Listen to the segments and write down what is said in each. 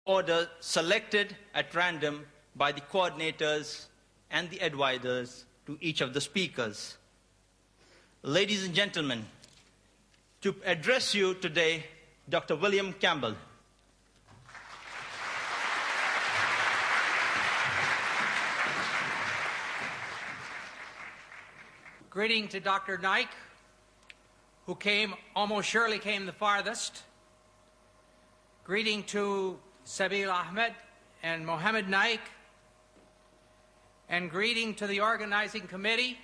order selected at random by the coordinators and the advisors to each of the speakers. Ladies and gentlemen, to address you today, Dr. William Campbell. Greeting to Dr. Naik, who almost surely came the farthest. Greeting to Sabil Ahmed and Mohammed Naik. And greeting to the organizing committee.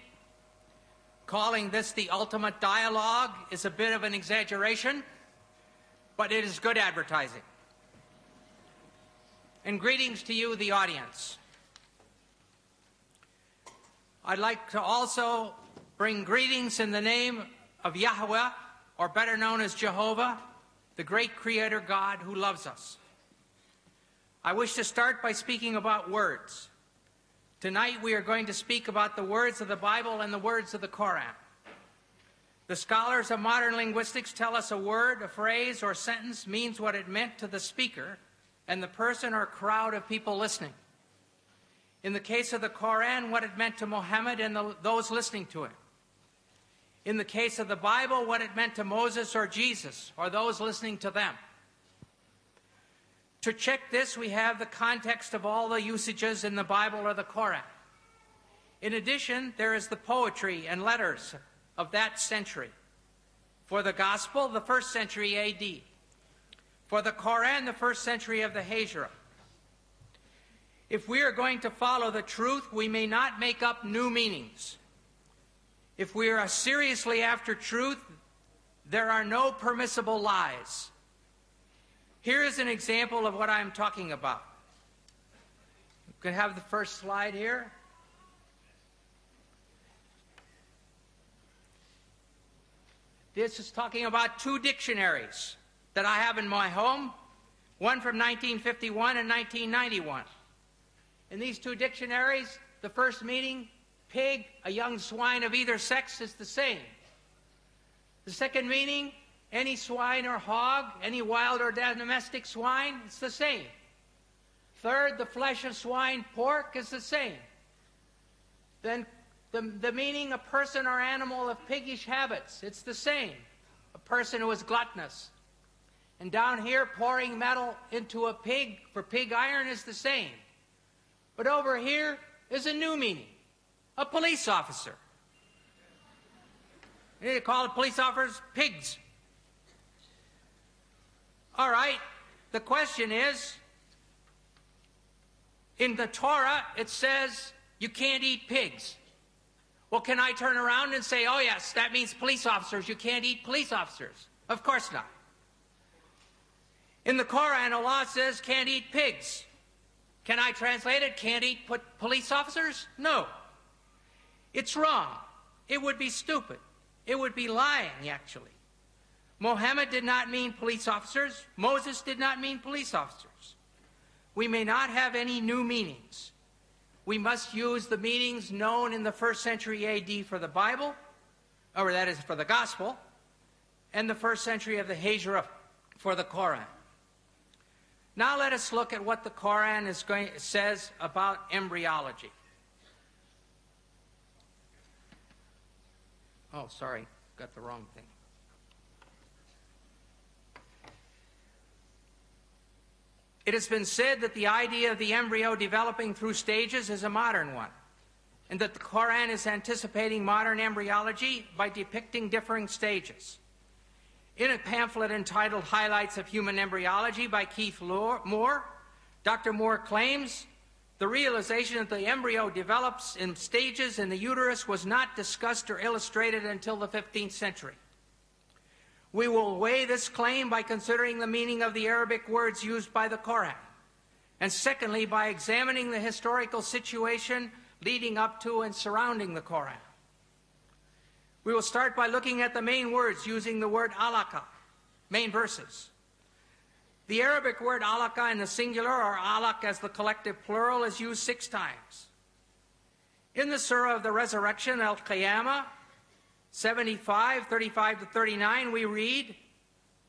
Calling this the ultimate dialogue is a bit of an exaggeration, but it is good advertising. And greetings to you, the audience. I'd like to also bring greetings in the name of Yahweh, or better known as Jehovah, the great Creator God who loves us. I wish to start by speaking about words. Tonight we are going to speak about the words of the Bible and the words of the Koran. The scholars of modern linguistics tell us a word, a phrase, or sentence means what it meant to the speaker and the person or crowd of people listening. In the case of the Koran, what it meant to Muhammad and those listening to him. In the case of the Bible, what it meant to Moses or Jesus or those listening to them. To check this, we have the context of all the usages in the Bible or the Koran. In addition, there is the poetry and letters of that century. For the Gospel, the 1st century AD. For the Koran, the 1st century of the Hijra. If we are going to follow the truth, we may not make up new meanings. If we are seriously after truth, there are no permissible lies. Here is an example of what I'm talking about. You can have the first slide here. This is talking about 2 dictionaries that I have in my home, one from 1951 and 1991. In these 2 dictionaries, the first meaning, pig, a young swine of either sex, is the same. The second meaning, any swine or hog, any wild or domestic swine, it's the same. Third, the flesh of swine, pork, is the same. Then the meaning, a person or animal of piggish habits, it's the same. A person who is gluttonous. And down here, pouring metal into a pig for pig iron is the same. But over here is a new meaning. A police officer. They call the police officers pigs. All right, the question is, in the Torah, it says you can't eat pigs. Well, can I turn around and say, oh yes, that means police officers, you can't eat police officers? Of course not. In the Koran, Allah says can't eat pigs. Can I translate it, can't eat police officers? No. It's wrong. It would be stupid. It would be lying, actually. Muhammad did not mean police officers. Moses did not mean police officers. We may not have any new meanings. We must use the meanings known in the 1st century AD for the Bible, or that is for the Gospel, and the 1st century of the Hijra for the Koran. Now let us look at what the Koran says about embryology. Oh, sorry, got the wrong thing. It has been said that the idea of the embryo developing through stages is a modern one, and that the Koran is anticipating modern embryology by depicting differing stages. In a pamphlet entitled Highlights of Human Embryology by Keith Moore, Dr. Moore claims the realization that the embryo develops in stages in the uterus was not discussed or illustrated until the 15th century. We will weigh this claim by considering the meaning of the Arabic words used by the Koran, and secondly, by examining the historical situation leading up to and surrounding the Koran. We will start by looking at the main words using the word alaka, main verses. The Arabic word alaka in the singular, or alaq as the collective plural, is used 6 times. In the Surah of the Resurrection, Al-Qiyamah, 75, 35 to 39, we read,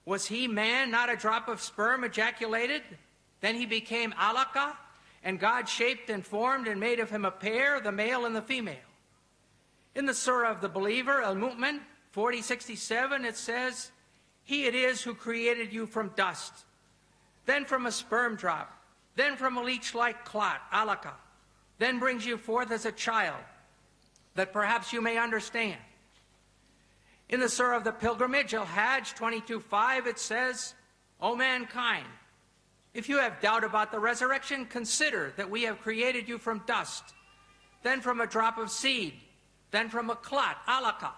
"Was he man, not a drop of sperm ejaculated? Then he became alaka, and God shaped and formed and made of him a pair, the male and the female. In the Surah of the Believer, Al-Mu'min, 40:67, it says, "He it is who created you from dust, then from a sperm drop, then from a leech-like clot, alaka, then brings you forth as a child, that perhaps you may understand." In the Surah of the Pilgrimage, Al-Hajj 22:5, it says, "O mankind, if you have doubt about the resurrection, consider that we have created you from dust, then from a drop of seed, then from a clot, alaka,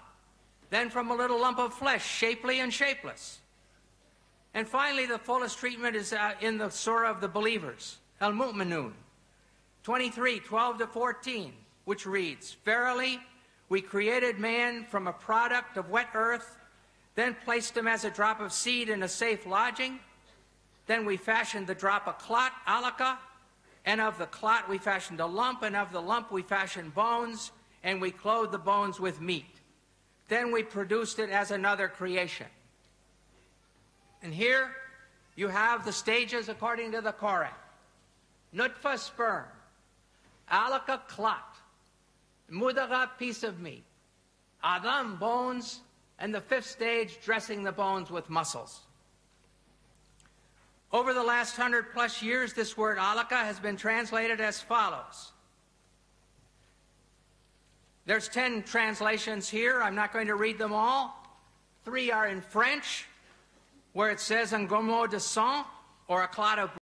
then from a little lump of flesh, shapely and shapeless." And finally, the fullest treatment is in the Surah of the Believers, Al-Mu'minun, 23:12-14, which reads, "Verily, we created man from a product of wet earth, then placed him as a drop of seed in a safe lodging. Then we fashioned the drop a clot, alaka, and of the clot we fashioned a lump, and of the lump we fashioned bones, and we clothed the bones with meat. Then we produced it as another creation." And here you have the stages according to the Quran. Nutfa, sperm; alaka, clot; mudagha, piece of meat; adam, bones; and the fifth stage, dressing the bones with muscles. Over the last 100+ years, this word alaka has been translated as follows. There's 10 translations here. I'm not going to read them all. 3 are in French, where it says un gomo de sang, or a clot of